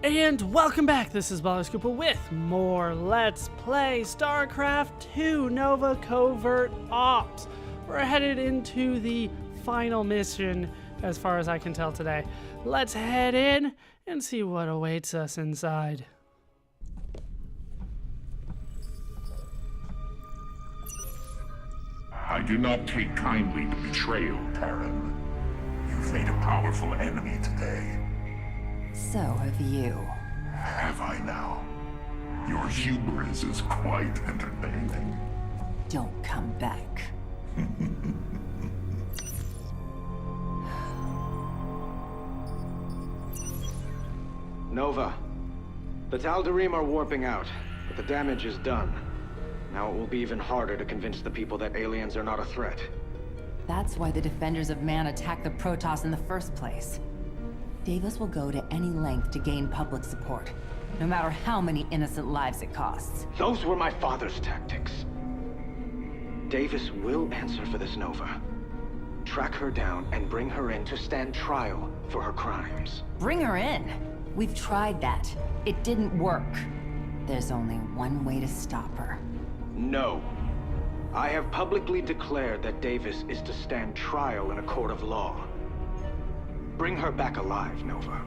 And welcome back, this is ballerscuba with more Let's Play Starcraft II Nova Covert Ops. We're headed into the final mission, as far as I can tell today. Let's head in and see what awaits us inside. I do not take kindly to betrayal, Terran. You've made a powerful enemy today. So have you. Have I now? Your hubris is quite entertaining. Don't come back. Nova. The Tal'Darim are warping out, but the damage is done. Now it will be even harder to convince the people that aliens are not a threat. That's why the Defenders of Man attacked the Protoss in the first place. Davis will go to any length to gain public support, no matter how many innocent lives it costs. Those were my father's tactics. Davis will answer for this, Nova. Track her down and bring her in to stand trial for her crimes. Bring her in! We've tried that. It didn't work. There's only one way to stop her. No. I have publicly declared that Davis is to stand trial in a court of law. Bring her back alive, Nova.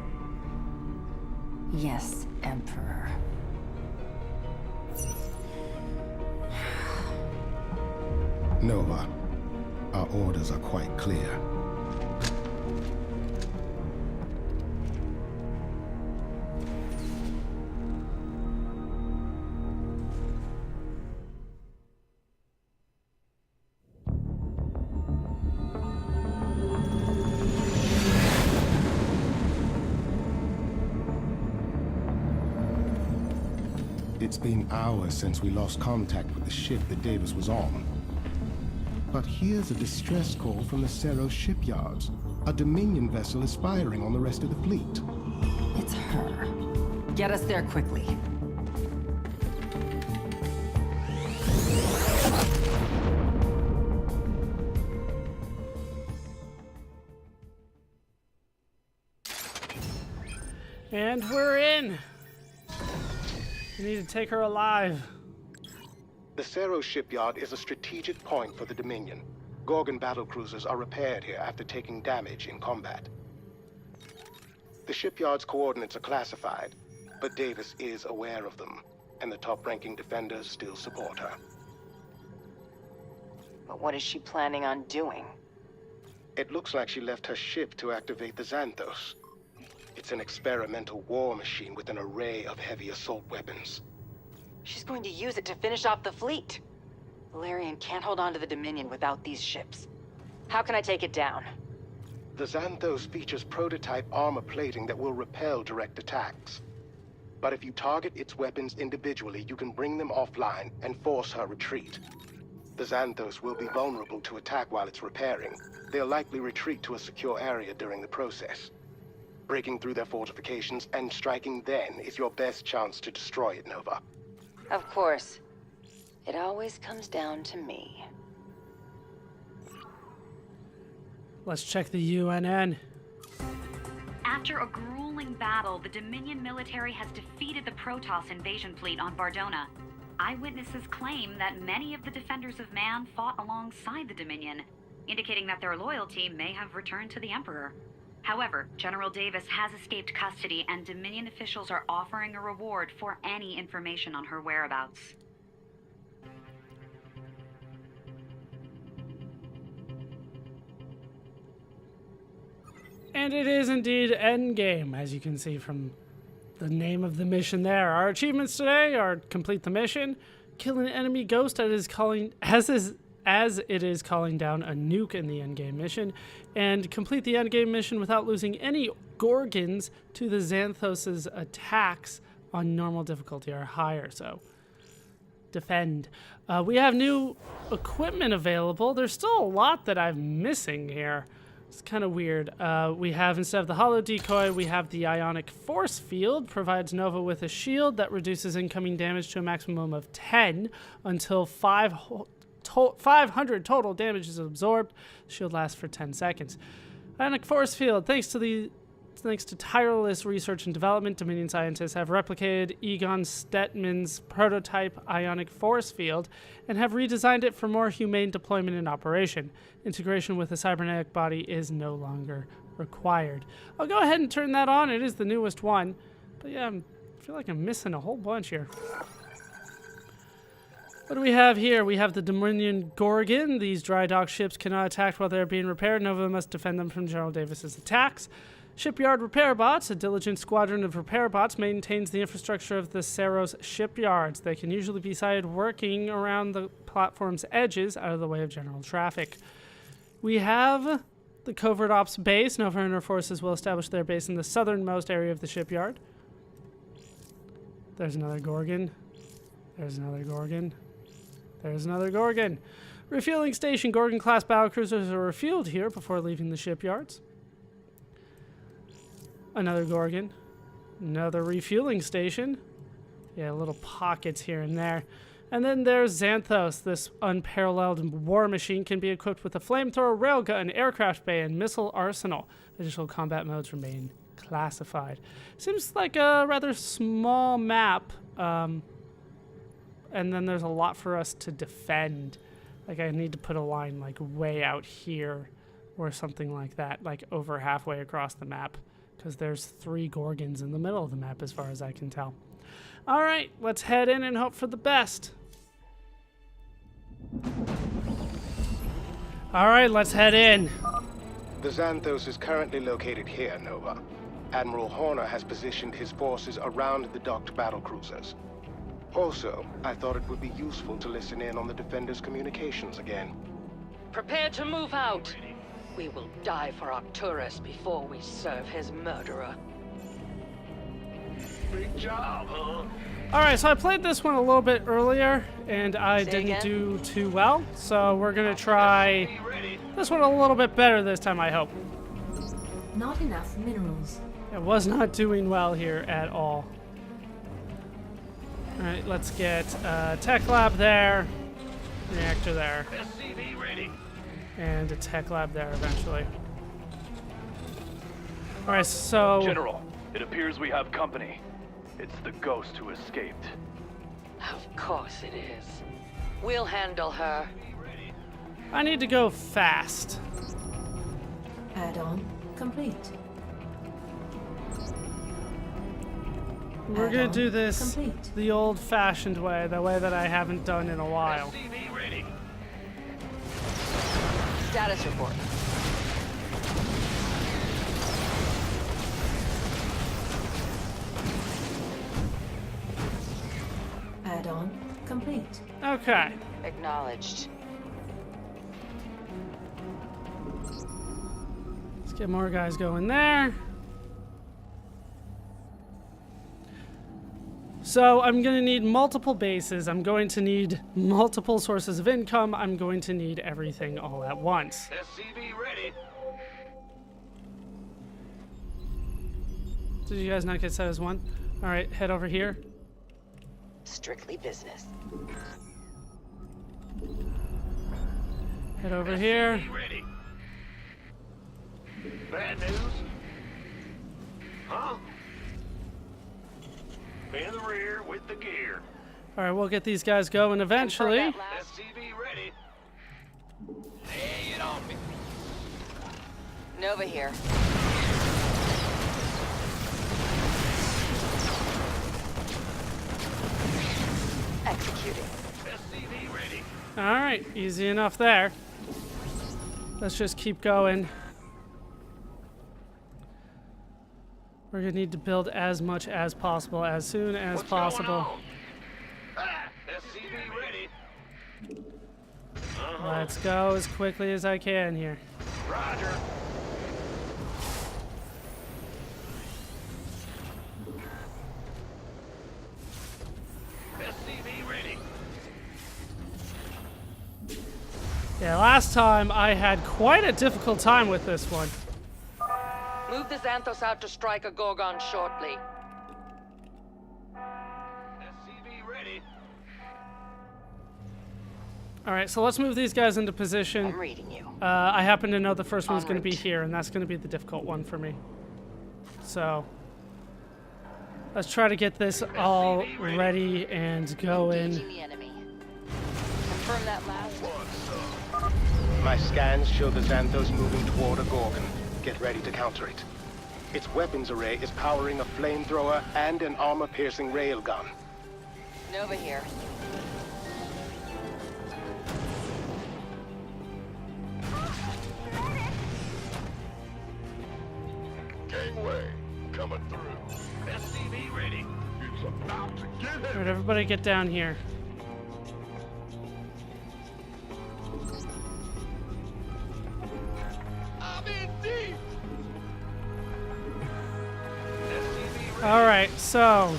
Yes, Emperor. Nova, our orders are quite clear. It's been hours since we lost contact with the ship that Davis was on. But here's a distress call from the Cerro shipyards. A Dominion vessel is firing on the rest of the fleet. It's her. Get us there quickly. And we're in! We need to take her alive. The Cerro shipyard is a strategic point for the Dominion. Gorgon battlecruisers are repaired here after taking damage in combat. The shipyard's coordinates are classified, but Davis is aware of them, and the top-ranking defenders still support her. But what is she planning on doing? It looks like she left her ship to activate the Xanthos. It's an experimental war machine with an array of heavy assault weapons. She's going to use it to finish off the fleet. Valerian can't hold on to the Dominion without these ships. How can I take it down? The Xanthos features prototype armor plating that will repel direct attacks. But if you target its weapons individually, you can bring them offline and force her retreat. The Xanthos will be vulnerable to attack while it's repairing. They'll likely retreat to a secure area during the process. Breaking through their fortifications and striking then is your best chance to destroy it, Nova. Of course. It always comes down to me. Let's check the UNN. After a grueling battle, the Dominion military has defeated the Protoss invasion fleet on Bardona. Eyewitnesses claim that many of the Defenders of Man fought alongside the Dominion, indicating that their loyalty may have returned to the Emperor. However, General Davis has escaped custody, and Dominion officials are offering a reward for any information on her whereabouts. And it is indeed Endgame, as you can see from the name of the mission there. Our achievements today are complete the mission, kill an enemy ghost as it is calling down a nuke in the endgame mission, and complete the endgame mission without losing any Gorgons to the Xanthos' attacks on normal difficulty or higher, so defend. We have new equipment available. There's still a lot that I'm missing here. It's kind of weird. We have, instead of the holo decoy, we have the ionic force field. Provides Nova with a shield that reduces incoming damage to a maximum of 10 until 500 total damage is absorbed. Shield lasts for 10 seconds. Ionic force field. Thanks to the Thanks to tireless research and development, Dominion scientists have replicated Egon Stetman's prototype ionic force field and have redesigned it for more humane deployment and operation. Integration with a cybernetic body is no longer required. I'll go ahead and turn that on. It is the newest one. But yeah, I feel like I'm missing a whole bunch here. What do we have here? We have the Dominion Gorgon. These dry dock ships cannot attack while they're being repaired. Nova must defend them from General Davis's attacks. Shipyard repair bots. A diligent squadron of repair bots maintains the infrastructure of the Saros shipyards. They can usually be sighted working around the platform's edges out of the way of general traffic. We have the Covert Ops base. Nova and her forces will establish their base in the southernmost area of the shipyard. There's another Gorgon. There's another Gorgon. There's another Gorgon. Refueling station. Gorgon-class battlecruisers are refueled here before leaving the shipyards. Another Gorgon. Another refueling station. Yeah, little pockets here and there. And then there's Xanthos. This unparalleled war machine can be equipped with a flamethrower, railgun, aircraft bay, and missile arsenal. Additional combat modes remain classified. Seems like a rather small map. And then there's a lot for us to defend. Like, I need to put a line, like, way out here. Or something like that. Like, over halfway across the map. Because there's 3 Gorgons in the middle of the map as far as I can tell. Alright, let's head in and hope for the best. Alright, let's head in. The Xanthos is currently located here, Nova. Admiral Horner has positioned his forces around the docked battlecruisers. Also, I thought it would be useful to listen in on the Defender's communications again. Prepare to move out. We will die for Arcturus before we serve his murderer. Big job, huh? Alright, so I played this one a little bit earlier, and I didn't again? do too well. So we're going to try this one a little bit better this time, I hope. Not enough minerals. It was not doing well here at all. Alright, let's get tech lab there, reactor there, SCV ready. and a tech lab there eventually. Alright, so... General, it appears we have company. It's the ghost who escaped. Of course it is. We'll handle her. I need to go fast. Add-on complete. We're gonna Add-on do this complete. the old-fashioned way, the way that I haven't done in a while. SCV ready. Status report. Add-on complete. Okay. Acknowledged. Let's get more guys going there. So I'm going to need multiple bases. I'm going to need multiple sources of income. I'm going to need everything all at once. SCV ready. Did you guys not get set as one? All right, head over here. Strictly business. Head over here. SCV ready. Bad news? Huh? In the rear with the gear. All right, we'll get these guys going eventually. Confirm that last. SCV ready. Lay it on me. Nova here. Executing. SCV ready. All right, easy enough there. Let's just keep going. We're gonna need to build as much as possible, as soon as What's possible. going on? Ah, SCV ready. Let's go as quickly as I can here. Roger. SCV ready. Yeah, last time I had quite a difficult time with this one. Move the Xanthos out to strike a Gorgon shortly. SCV ready. All right, so let's move these guys into I'm position. reading you. I happen to know the first one's En going to be route. here, and that's going to be the difficult one for me. So let's try to get this all ready and going. Engaging the enemy. Confirm that last. My scans show the Xanthos moving toward a Gorgon. Get ready to counter it. Its weapons array is powering a flamethrower and an armor-piercing railgun. Nova here. Gangway, coming through. SCV ready. It's about to get All heavy. right, everybody get down here. I'm in deep. SCV ready. All right, so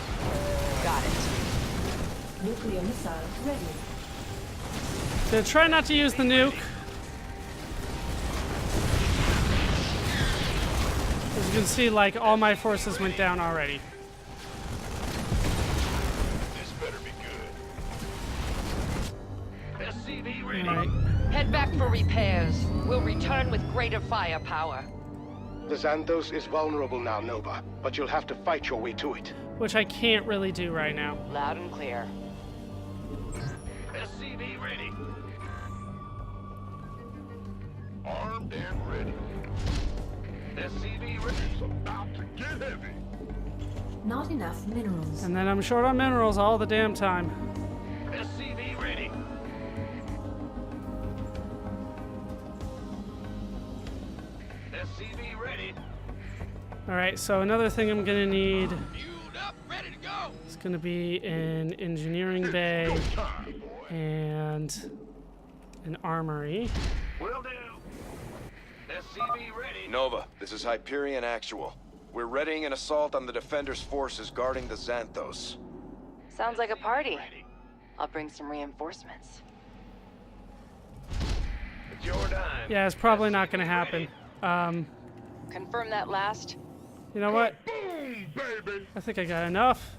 Got it. Nuclear missile ready. to try not to use the nuke. As you can see, like, all my forces went down already. This better be good. SCV ready. All right. Head back for repairs. We'll return with greater firepower. The Xanthos is vulnerable now, Nova, but you'll have to fight your way to it. Which I can't really do right now. Loud and clear. SCV ready. Armed and ready. SCV ready. It's about to get heavy. Not enough minerals. And then I'm short on minerals all the damn time. SCV ready. SCV ready. All right, so another thing I'm gonna need Fueled up, ready to go. is gonna be an engineering bay Time, boy. and an armory. Will do. SCV ready. Nova, this is Hyperion Actual. We're readying an assault on the Defenders' forces guarding the Xanthos. Sounds like a party. I'll bring some reinforcements. It's your time. Yeah, it's probably not gonna happen. Confirm that last. You know what? Boom, baby. I think I got enough.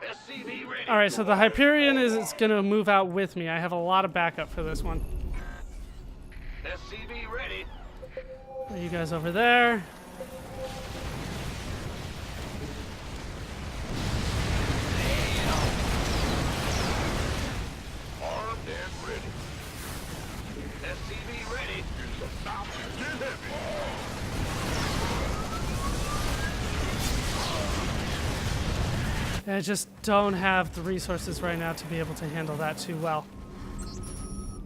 SCV ready. All right, so the Hyperion is gonna move out with me. I have a lot of backup for this one. SCV ready. You guys over there. Armed and ready. SCV ready. It's about to get heavy. I just don't have the resources right now to be able to handle that too well.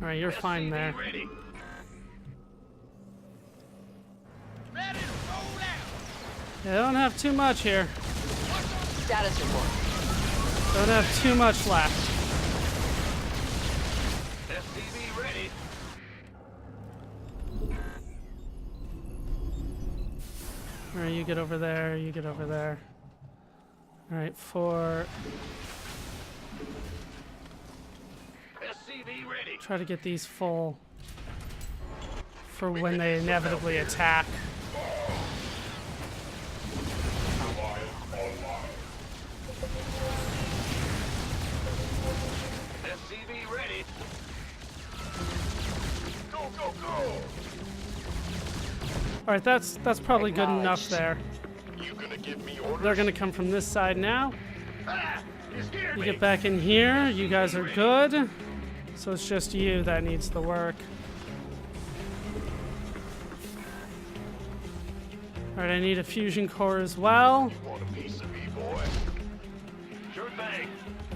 All right, you're fine there. Ready. Ready to roll out. Yeah, I don't have too much here. Status report. Don't have too much left. SCV ready. All right, you get over there. You get over there. All right, for SCV ready. try to get these full for when they inevitably attack. SCV ready. Go, go, go. All right, that's probably good enough there. You gonna give me orders? They're gonna come from this side now. Ah, you scared You me. get back in here. You guys are good. So it's just you that needs the work. All right, I need a fusion core as well. Want a piece of me, boy? Sure thing.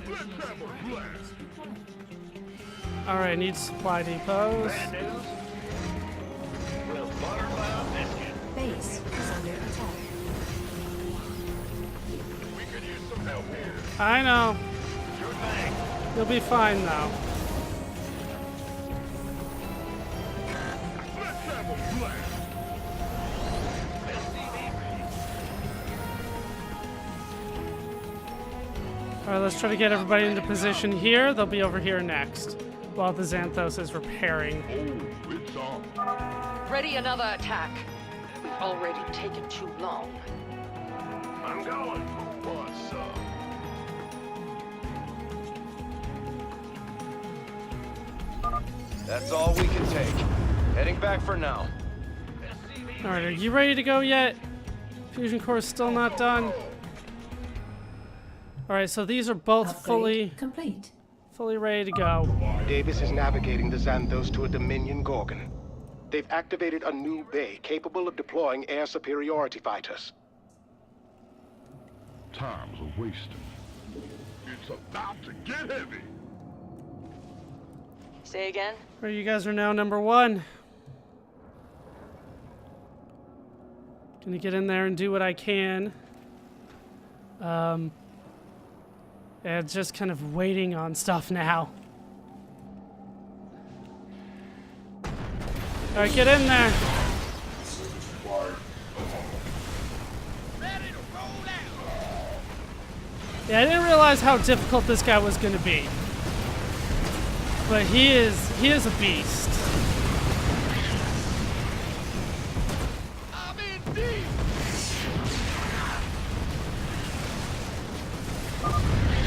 Let's have a blast. All right, need supply depots. Bad news? Well, butterfly biscuit. Base is under attack. We could use some help here. I know. Sure thing. You'll be fine though. Let's have a blast. SCV ready. All right, let's try to get everybody into position here. They'll be over here next while the Xanthos is repairing. Oh, it's on. Ready another attack. We've already taken too long. I'm going. What's up? That's all we can take. Heading back for now. SCV All right, are you ready to go yet? Fusion core is still not done. Alright, so these are both Upgrade complete. fully ready to go. Davis is navigating the Xanthos to a Dominion Gorgon. They've activated a new bay capable of deploying air superiority fighters. Time's a wasting. It's about to get heavy. Say again? Where you guys are now number 1. Gonna get in there and do what I can. And just kind of waiting on stuff now. Alright, get in there. Yeah, I didn't realize how difficult this guy was gonna be. But he is a beast.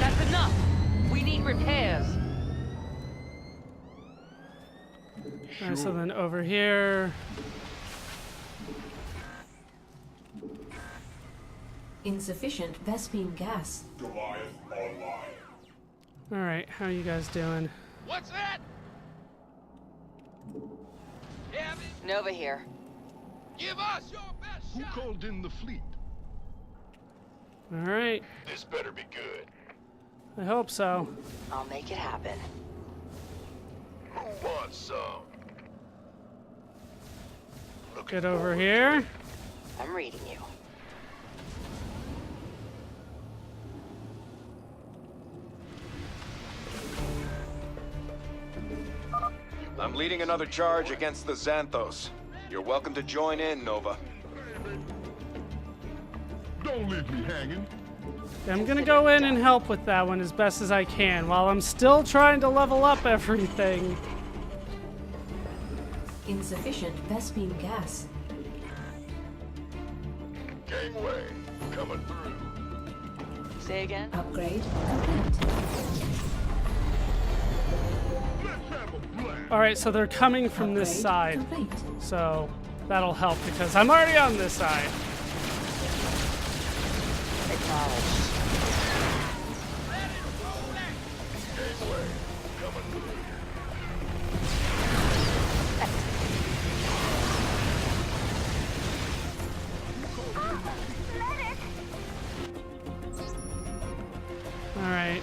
That's enough. We need repairs. Alright, so then over here. Insufficient Vespene gas. Alright, how are you guys doing? What's that? Nova here. Give us your best shot. Who called in the fleet? Alright, This better be good. I hope so. I'll make it happen. Who wants some? Get over here. I'm reading you. I'm leading another charge against the Xanthos. You're welcome to join in, Nova. Don't leave me hanging. I'm gonna go in and help with that one as best as I can while I'm still trying to level up everything. Insufficient Vespene gas. Gangway, coming through. Say again? Upgrade complete. Let's have a blast. Alright, so they're coming from this Upgrade side. complete. So that'll help because I'm already on this side. Acknowledged. Gangway, coming through. Alright.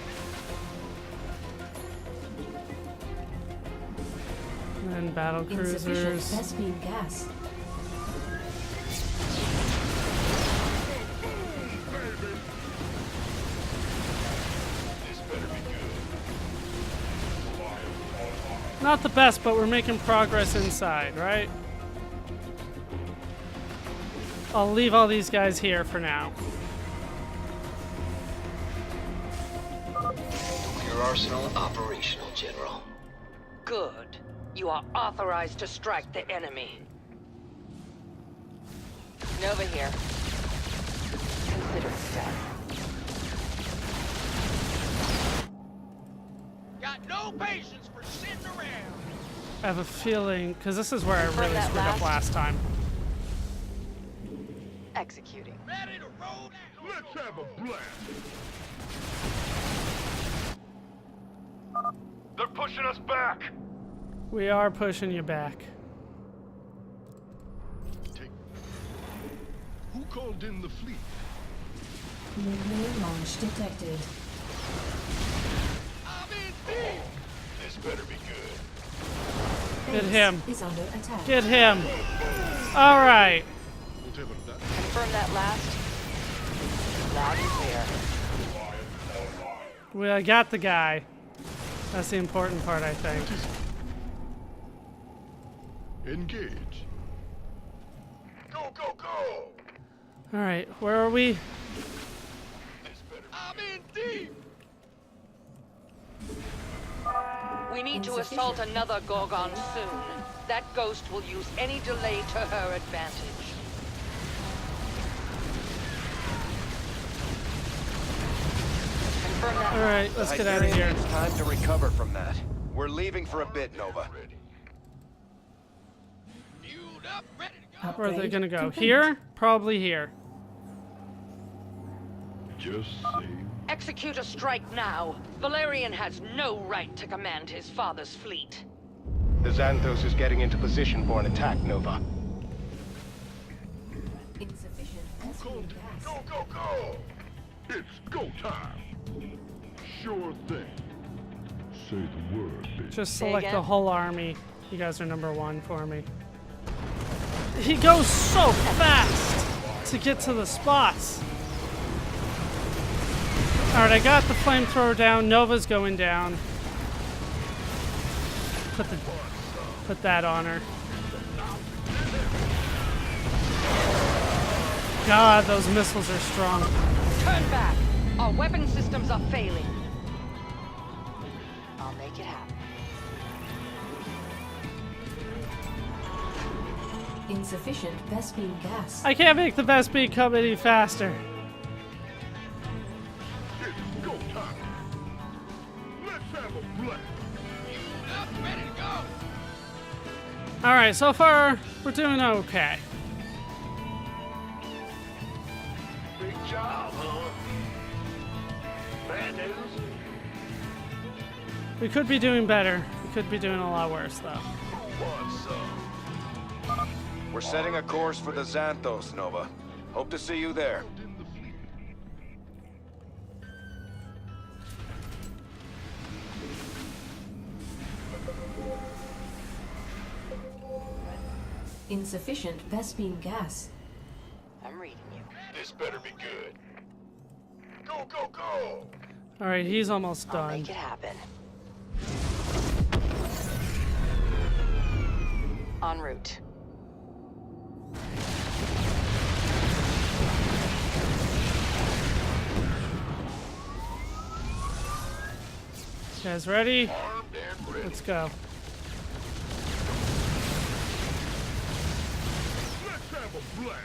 And then battle Insufficient cruisers. Vespene gas. This better be good. Not the best, but we're making progress inside, right? I'll leave all these guys here for now. Your arsenal operational, General. Good. You are authorized to strike the enemy. Nova here. Consider it done. Got no patience for sitting around. I have a feeling, because this is where I Confirm really that screwed up last. last time. Executing. Ready to roll out. Let's have a blast. They're pushing us back. We are pushing you back. Who called in the fleet? Nuclear launch detected. I'm in deep. This better be good. Get Base him. is under attack. Get him. All right. Whatever that. Confirm that last. Loud and clear. I got the guy. That's the important part, I think. Engage. Go, go, go. All right, where are we? This better. I'm in deep. We need to assault another Gorgon soon. That ghost will use any delay to her advantage. Confirm that. All right, let's get out of here. It's time to recover from that. We're leaving for a bit, Nova. Fueled up, ready to go. Where are they Upgrade gonna go? complete. Here? Probably here. Just say. Execute a strike now. Valerian has no right to command his father's fleet. The Xanthos is getting into position for an attack, Nova. Insufficient S-beam gas. Go, go, go! It's go time. Sure thing. Say the word, bitch. Just Say select the again? whole army. You guys are number 1 for me. He goes so fast to get to the spots. Alright, I got the flamethrower down. Nova's going down. Put that on her. God, those missiles are strong. Turn back. Our weapon systems are failing. I'll make it happen. Insufficient Vespene gas. I can't make the best beat come any faster. It's go time. Let's have a blast. Ready to go. Alright, so far, we're doing okay. Big job, huh? Bad news. We could be doing better. We could be doing a lot worse, though. What's up? We're setting a course for the Xanthos, Nova. Hope to see you there. Insufficient Vespene gas. I'm reading you. This better be good. Go, go, go! Alright, he's almost I'll done. make it happen. En route. You guys ready? Armed and ready. Let's go. Let's have a blast.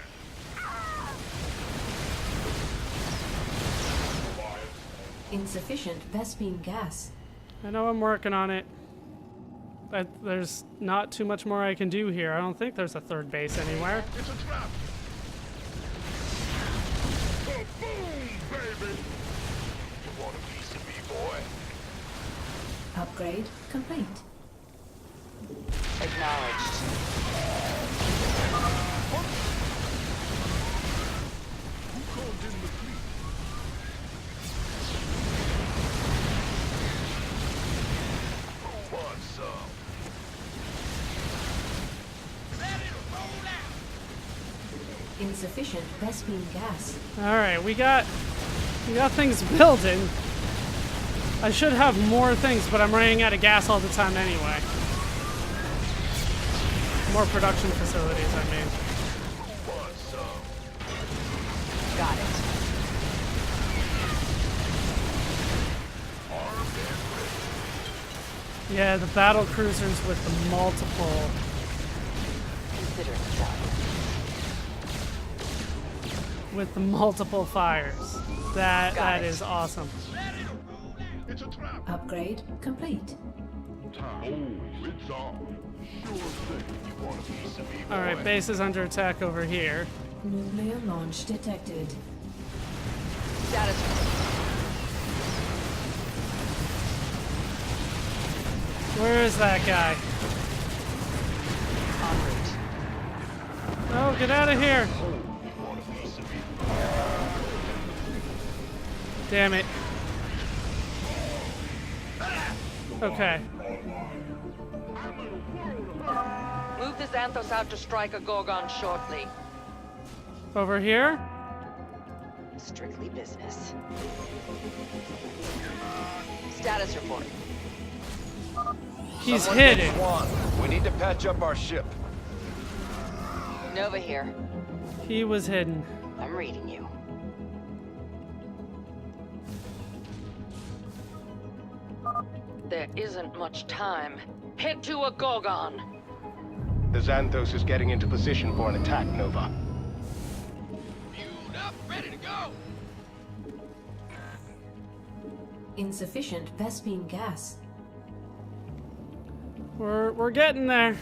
Insufficient Vespene gas. I know I'm working on it. But there's not too much more I can do here. I don't think there's a third base anywhere. It's a trap. Boom, baby. You want a piece of me, boy? Upgrade complete. Acknowledged. Who called in the fleet? Who wants some? Ready to roll out. Insufficient Vespene gas. Alright, we got things building. I should have more things, but I'm running out of gas all the time anyway. More production facilities, I mean. Who wants some? Got it. Armed and ready. Yeah, the battle cruisers with the multiple. Consider it done. With the multiple fires. That Got it. is awesome. It's a trap. Upgrade complete. Time. Oh, it's on. Sure thing. You want a piece of me, boy? Alright, base is under attack over here. Nuclear launch detected. Status. Where is that guy? En route. Oh, get out of here! You want a piece of me? Damn it. Okay. Move the Xanthos out to strike a Gorgon shortly. Over here? Strictly business. Status report. He's Someone get hidden. Swan. We need to patch up our ship. Nova here. He was hidden. I'm reading you. There isn't much time. Head to a Gorgon. The Xanthos is getting into position for an attack, Nova. Fueled up, ready to go. Insufficient Vespene gas. We're getting there.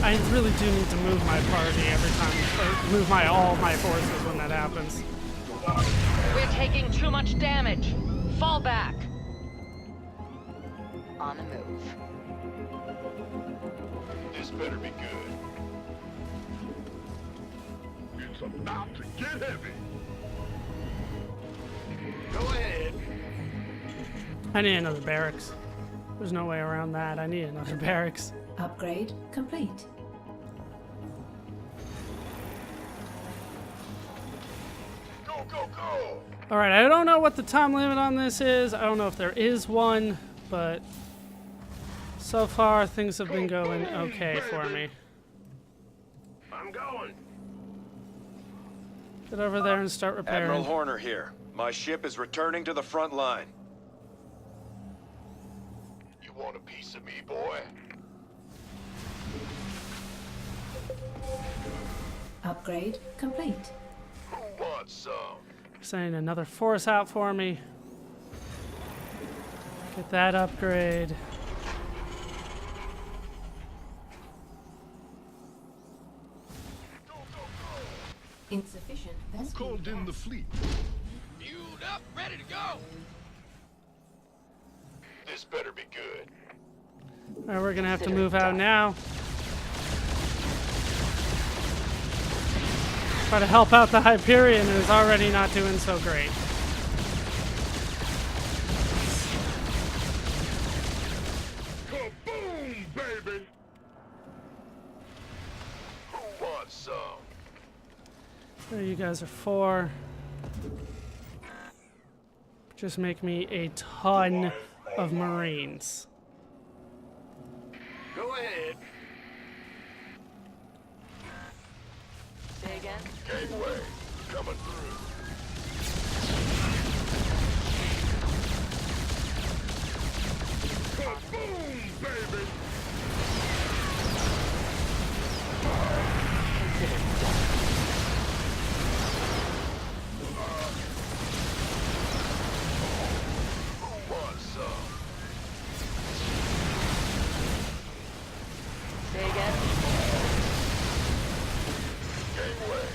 I really do need to move my party every time, or move all my forces when that happens. We're taking too much damage. Fall back. On the move. This better be good. It's about to get heavy. Go ahead. I need another barracks. There's no way around that. I need another barracks. Upgrade complete. Go, go, go. All right, I don't know what the time limit on this is. I don't know if there is one, but so far things have been going okay for me. I'm going. Get over there and start repairing. Admiral Horner here. My ship is returning to the front line. You want a piece of me, boy? Upgrade complete. Who wants some? Sending another force out for me. Get that upgrade. Insufficient Vespene Called in the gas. fleet. Fueled up, ready to go. This better be good. All right, we're gonna have to move out now. Try to help out the Hyperion, who's already not doing so great. Kaboom, baby! Who wants some? There you guys are 4. Just make me a ton of Marines. Go ahead. Say again? Gangway, coming through. Kaboom, baby! Who wants some? Say again? Gangway,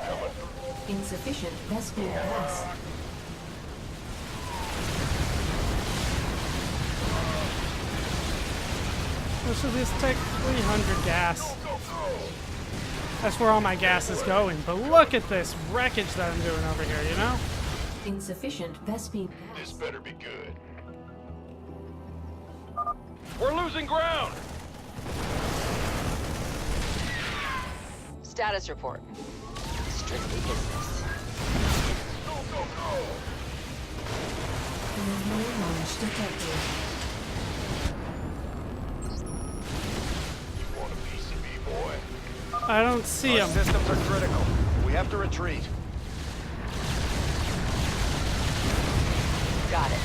coming through. Insufficient Vespene gas. This should just take 300 gas. Go, go, go! That's where all my gas is going. But look at this wreckage that I'm doing over here, you know? Insufficient Vespene This gas. better be good. We're losing ground! Status report. Strictly business. Go, go, go! Preliminary launch detected. You want a piece of me, boy? I don't see Our him. systems are critical. We have to retreat. Got it.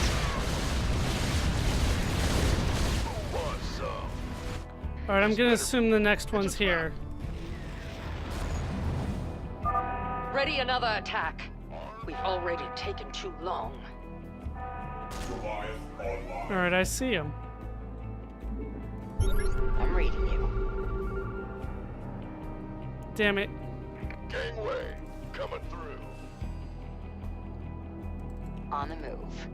Who wants some? All right, I'm gonna assume the next one's here. Ready another attack. We've already taken too long. All right, I see him. I'm reading you. Damn it. Gangway, coming through. On the move.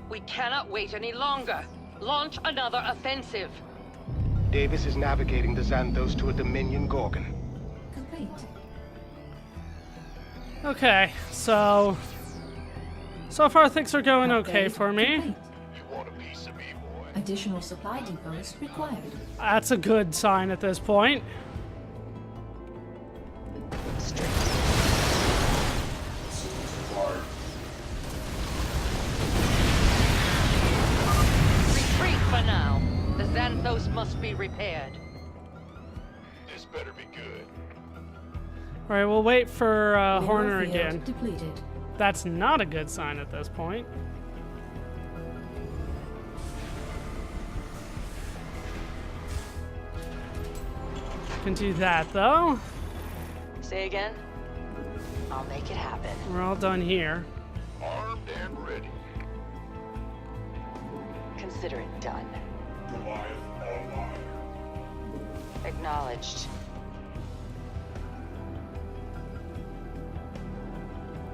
We cannot wait any longer. Launch another offensive. Davis is navigating the Xanthos to a Dominion Gorgon. Complete. Okay, so far things are going okay Upgrade for me. complete. You want a piece of me, boy? Additional supply depots required. That's a good sign at this point. Retreat for now. The Xanthos must be repaired. This better be good. All right, we'll wait for Mineral Horner field again. Depleted. That's not a good sign at this point. Can do that though. Say again? I'll make it happen. We're all done here. Armed and ready. Consider it done. Acknowledged.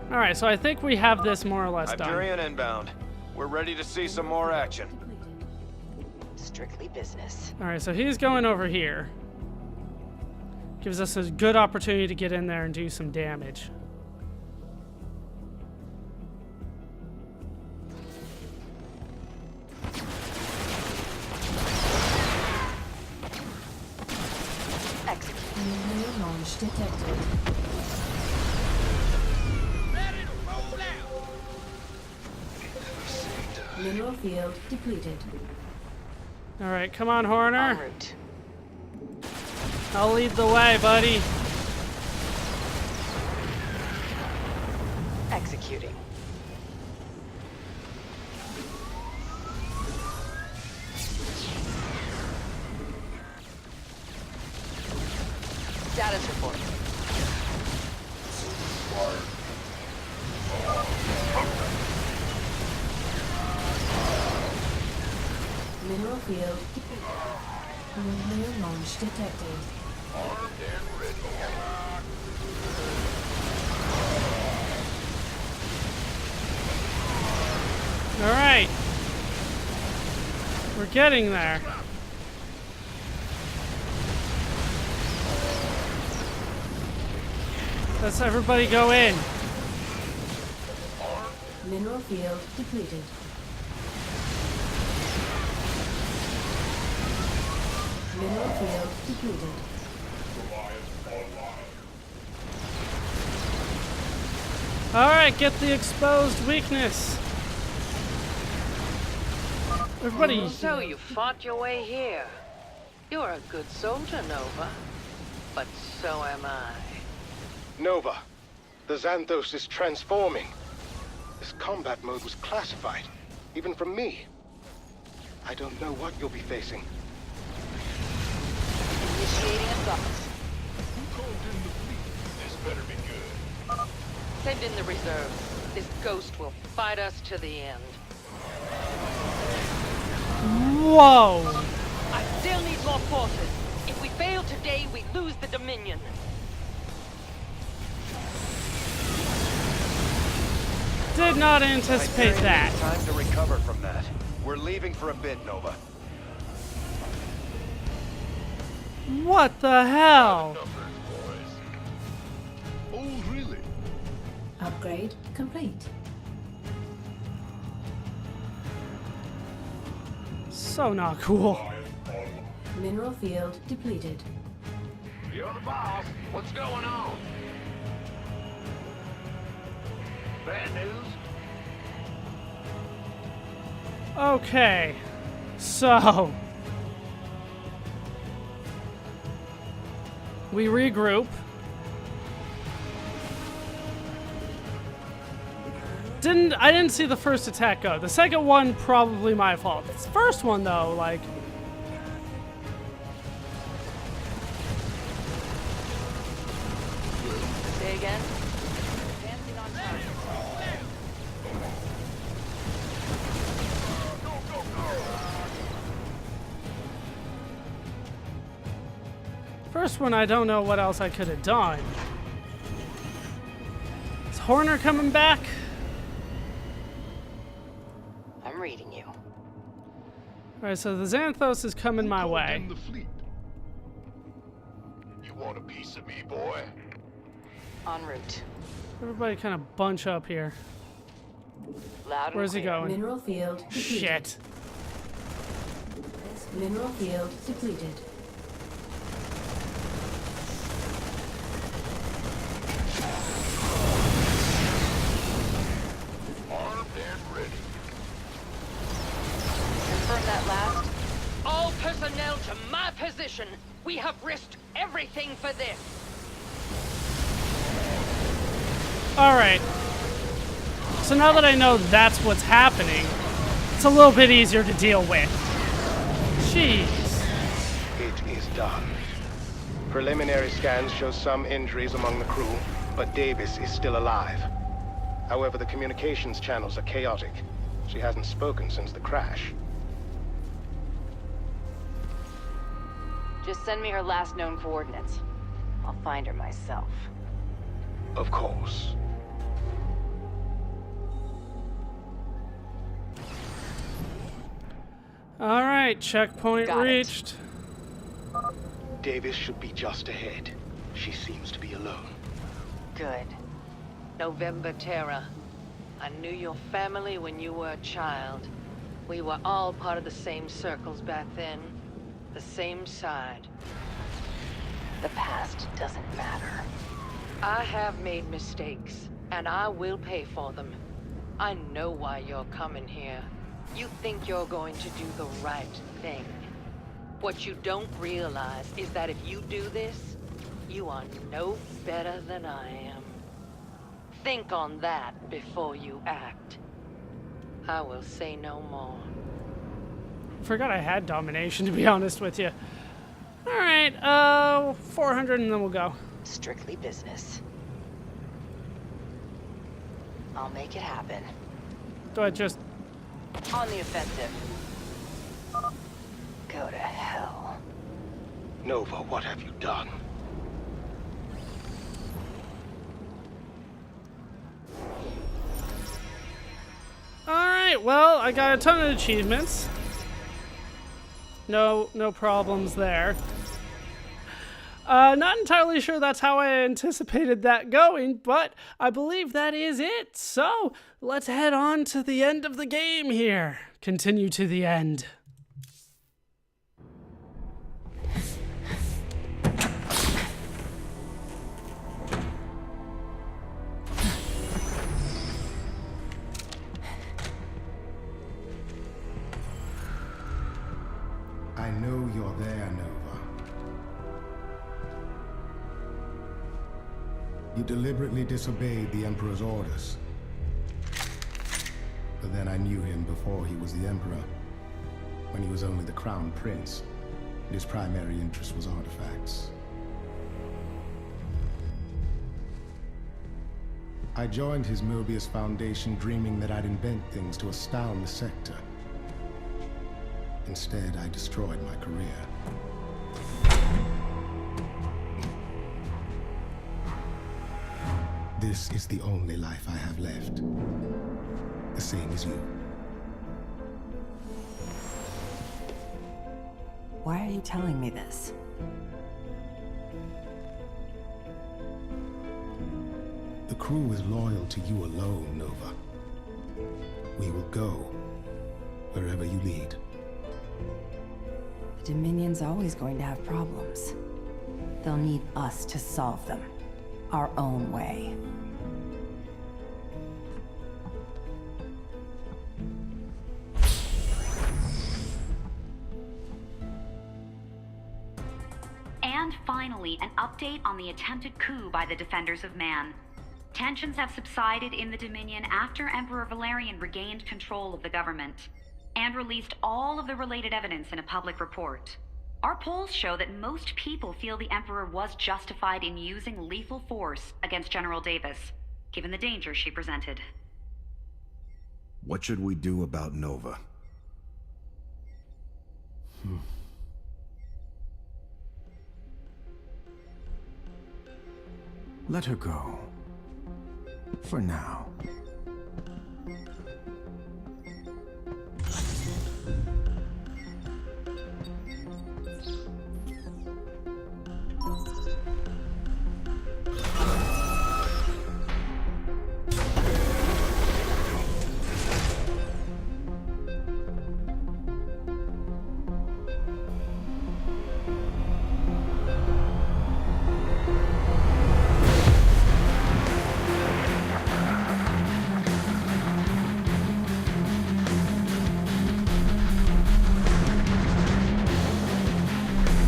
All right, so I think we have this more or less done. Hyperion inbound. We're ready to see some more action. Strictly business. All right, so he's going over here. Gives us a good opportunity to get in there and do some damage. Nuclear launch detected. Ready to roll out. Mineral field depleted. All right, come on, Horner. En route. I'll lead the way, buddy. Executing. Status report. Mineral field depleted. Nuclear launch detected. Armed and ready. All right. We're getting there. Let's everybody go in. Mineral field depleted. Mineral field depleted. All right, get the exposed weakness. Everybody. So you fought your way here. You're a good soldier, Nova. But so am I. Nova, the Xanthos is transforming. This combat mode was classified, even from me. I don't know what you'll be facing. Initiating assault. Who called in the fleet? This better be good. Send in the reserves. This ghost will fight us to the end. Whoa. I still need more forces. If we fail today, we lose the Dominion. Did not anticipate Hyperion that. needs time to recover from that. We're leaving for a bit, Nova. What the hell? Numbers, boys. Oh, really? Upgrade complete. So not cool. Mineral field depleted. You're the boss. What's going on? Bad news? Okay. So we regroup. I didn't see the first attack go. The second one, probably my fault. This first one, though, like... Say again? First one, I don't know what else I could have done. Is Horner coming back? I'm reading you. Alright, so the Xanthos is coming my way. In the fleet. You want a piece of me, boy? En route. Everybody kind of bunch up here. Loud and Where's he clear. going? Mineral field depleted. Shit. Mineral field depleted. Armed and ready. Confirm that last. All personnel to my position. We have risked everything for this. Alright. So now that I know that's what's happening, it's a little bit easier to deal with. Jeez. It is done. Preliminary scans show some injuries among the crew, but Davis is still alive. However, the communications channels are chaotic. She hasn't spoken since the crash. Just send me her last known coordinates. I'll find her myself. Of course. All right, checkpoint Got it. reached. Davis should be just ahead. She seems to be alone. Good. November Terra. I knew your family when you were a child. We were all part of the same circles back then. The same side. The past doesn't matter. I have made mistakes, and I will pay for them. I know why you're coming here. You think you're going to do the right thing. What you don't realize is that if you do this, you are no better than I am. Think on that before you act. I will say no more. Forgot I had domination, to be honest with you. All right, 400 and then we'll go. Strictly business. I'll make it happen. Go ahead, just... On the offensive. Go to hell. Nova, what have you done? Alright, well, I got a ton of achievements. No problems there. Not entirely sure that's how I anticipated that going, but I believe that is it. So, let's head on to the end of the game here. Continue to the end. I know you're there, Nova. You deliberately disobeyed the Emperor's orders. But then I knew him before he was the Emperor, when he was only the Crown Prince, and his primary interest was artifacts. I joined his Mobius Foundation dreaming that I'd invent things to astound the sector. Instead, I destroyed my career. This is the only life I have left. The same as you. Why are you telling me this? The crew is loyal to you alone, Nova. We will go wherever you lead. The Dominion's always going to have problems. They'll need us to solve them. Our own way. And finally, an update on the attempted coup by the Defenders of Man. Tensions have subsided in the Dominion after Emperor Valerian regained control of the government and released all of the related evidence in a public report. Our polls show that most people feel the Emperor was justified in using lethal force against General Davis, given the danger she presented. What should we do about Nova? Let her go. For now.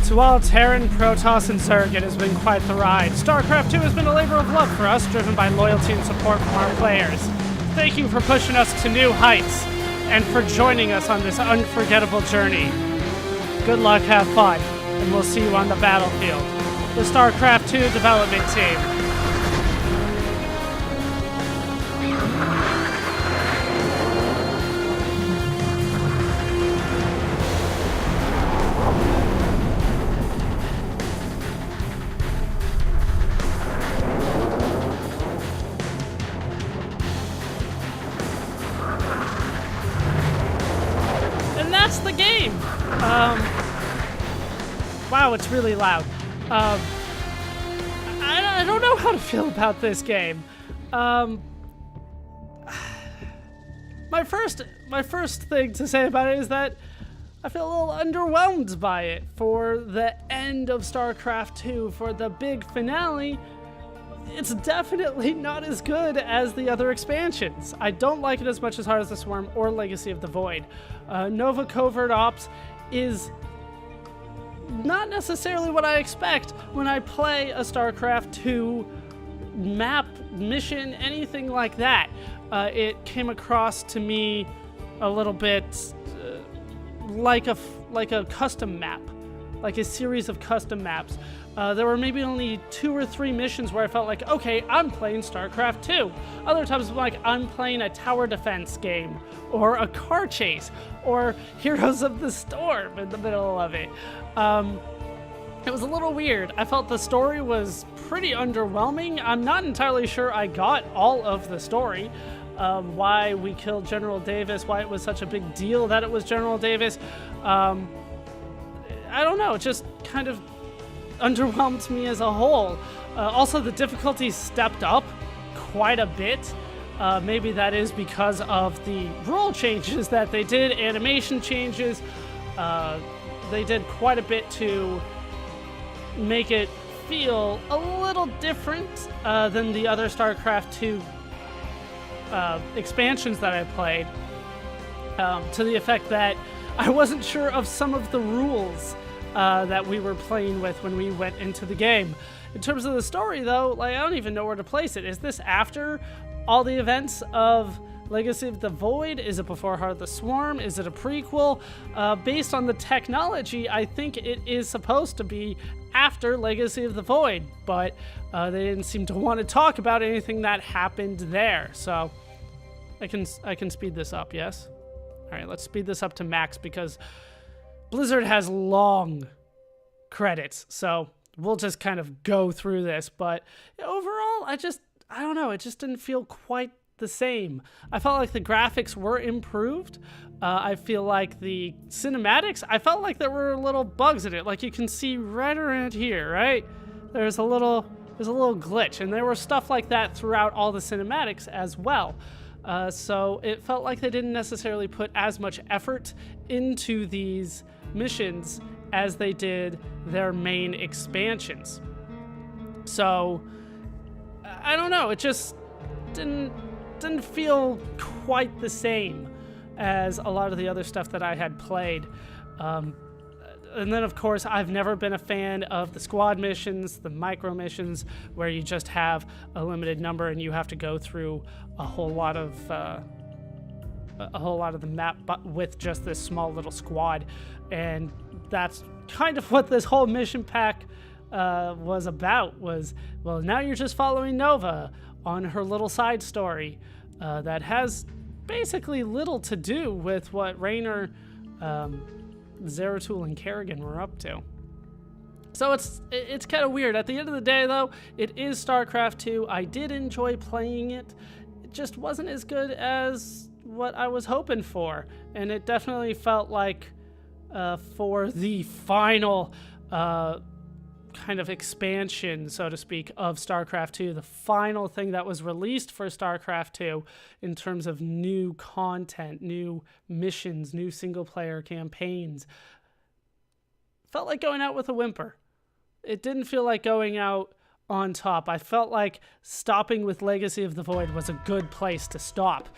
To all Terran, Protoss, and Zerg, it has been quite the ride. Starcraft II has been a labor of love for us, driven by loyalty and support from our players. Thank you for pushing us to new heights, and for joining us on this unforgettable journey. Good luck, have fun, and we'll see you on the battlefield. The Starcraft II development team. Wow, it's really loud. I don't know how to feel about this game. My first thing to say about it is that I feel a little underwhelmed by it. For the end of StarCraft II, for the big finale, it's definitely not as good as the other expansions. I don't like it as much as Heart of the Swarm or Legacy of the Void. Nova Covert Ops is not necessarily what I expect when I play a StarCraft II map, mission, anything like that. It came across to me a little bit like a custom map, like a series of custom maps. There were maybe only 2 or 3 missions where I felt like, okay, I'm playing StarCraft II. Other times, like, I'm playing a tower defense game, or a car chase, or Heroes of the Storm in the middle of it. It was a little weird. I felt the story was pretty underwhelming. I'm not entirely sure I got all of the story. Why we killed General Davis, why it was such a big deal that it was General Davis. I don't know, it just kind of underwhelmed me as a whole. Also, the difficulty stepped up quite a bit. Maybe that is because of the rule changes that they did, animation changes. They did quite a bit to make it feel a little different than the other StarCraft II expansions that I played, to the effect that I wasn't sure of some of the rules that we were playing with when we went into the game. In terms of the story, though, like, I don't even know where to place it. Is this after all the events of Legacy of the Void? Is it before Heart of the Swarm? Is it a prequel? Based on the technology, I think it is supposed to be after Legacy of the Void, but they didn't seem to want to talk about anything that happened there. So I can speed this up, yes? All right, let's speed this up to max because Blizzard has long credits, so we'll just kind of go through this. But overall, I don't know, it just didn't feel quite the same. I felt like the graphics were improved. I feel like the cinematics, I felt like there were little bugs in it. Like you can see right around here, right? There's a little glitch, and there were stuff like that throughout all the cinematics as well. So it felt like they didn't necessarily put as much effort into these missions as they did their main expansions. So I don't know, it just didn't feel quite the same as a lot of the other stuff that I had played. And then, of course, I've never been a fan of the squad missions, the micro missions, where you just have a limited number and you have to go through a whole lot of the map, but with just this small little squad. And that's kind of what this whole mission pack was about. Was, well, now you're just following Nova on her little side story that has basically little to do with what Raynor, Zeratul, and Kerrigan were up to. So it's kind of weird. At the end of the day, though, it is StarCraft II. I did enjoy playing it. It just wasn't as good as what I was hoping for. And it definitely felt like for the final kind of expansion, so to speak, of StarCraft II, the final thing that was released for StarCraft II in terms of new content, new missions, new single-player campaigns, felt like going out with a whimper. It didn't feel like going out on top. I felt like stopping with Legacy of the Void was a good place to stop,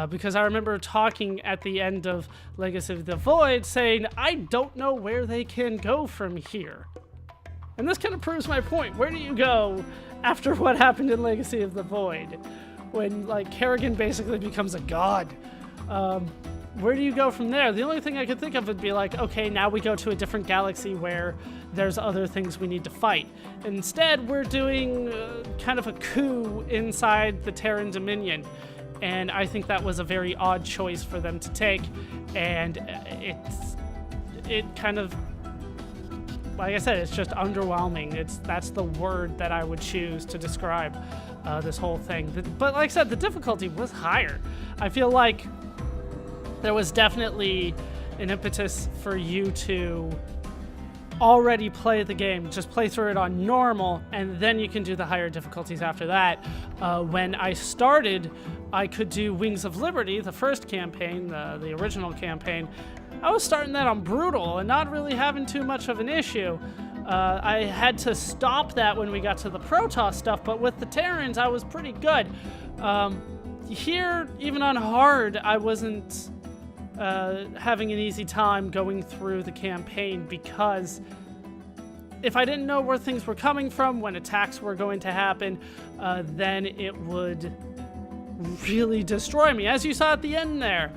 because I remember talking at the end of Legacy of the Void saying, I don't know where they can go from here. And this kind of proves my point. Where do you go after what happened in Legacy of the Void? When, like, Kerrigan basically becomes a god. Where do you go from there? The only thing I could think of would be like, okay, now we go to a different galaxy where there's other things we need to fight. Instead, we're doing kind of a coup inside the Terran Dominion. And I think that was a very odd choice for them to take. And it kind of, like I said, it's just underwhelming. That's the word that I would choose to describe this whole thing. But like I said, the difficulty was higher. I feel like there was definitely an impetus for you to already play the game. Just play through it on normal, and then you can do the higher difficulties after that. When I started, I could do Wings of Liberty, the first campaign, the original campaign. I was starting that on brutal and not really having too much of an issue. I had to stop that when we got to the Protoss stuff, but with the Terrans, I was pretty good. Here, even on hard, I wasn't having an easy time going through the campaign, because if I didn't know where things were coming from, when attacks were going to happen, then it would really destroy me. As you saw at the end there,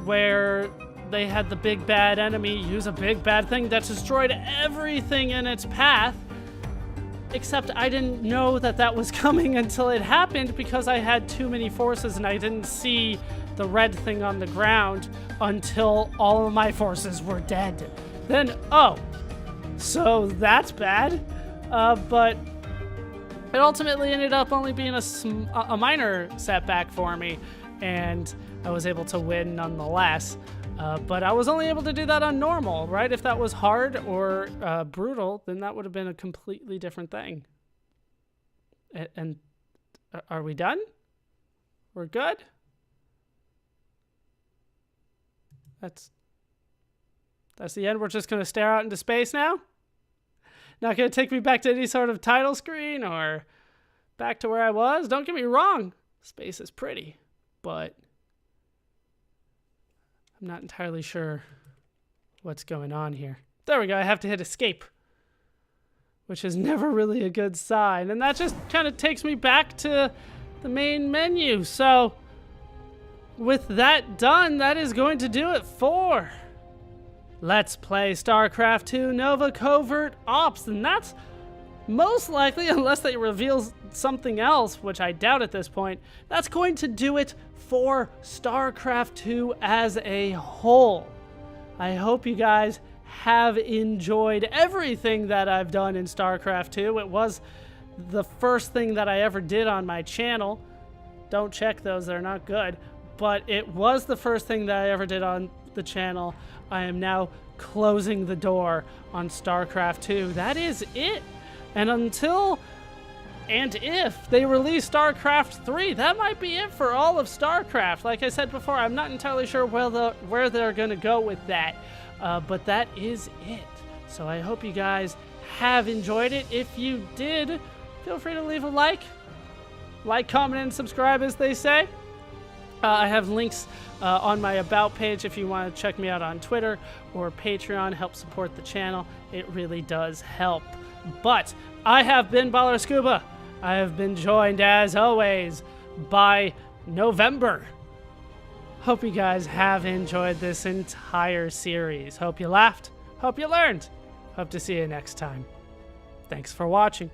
where they had the big bad enemy use a big bad thing that destroyed everything in its path, except I didn't know that that was coming until it happened, because I had too many forces and I didn't see the red thing on the ground until all of my forces were dead. Then, oh, so that's bad. But it ultimately ended up only being a minor setback for me, and I was able to win nonetheless. But I was only able to do that on normal, right? If that was hard or brutal, then that would have been a completely different thing. And are we done? We're good? That's the end. We're just going to stare out into space now? Not going to take me back to any sort of title screen or back to where I was? Don't get me wrong. Space is pretty, but I'm not entirely sure what's going on here. There we go. I have to hit escape, which is never really a good sign. And that just kind of takes me back to the main menu. So with that done, that is going to do it for Let's Play Starcraft II Nova Covert Ops. And that's most likely, unless they reveal something else, which I doubt at this point, that's going to do it for StarCraft II as a whole. I hope you guys have enjoyed everything that I've done in StarCraft II. It was the first thing that I ever did on my channel. Don't check those, they're not good. But it was the first thing that I ever did on the channel. I am now closing the door on StarCraft II. That is it. And until and if they release StarCraft III, that might be it for all of StarCraft. Like I said before, I'm not entirely sure where they're going to go with that. But that is it. So I hope you guys have enjoyed it. If you did, feel free to leave a like. Like, comment, and subscribe, as they say. I have links on my About page if you want to check me out on Twitter or Patreon. Help support the channel. It really does help. But I have been ballerscuba. I have been joined, as always, by November. Hope you guys have enjoyed this entire series. Hope you laughed. Hope you learned. Hope to see you next time. Thanks for watching.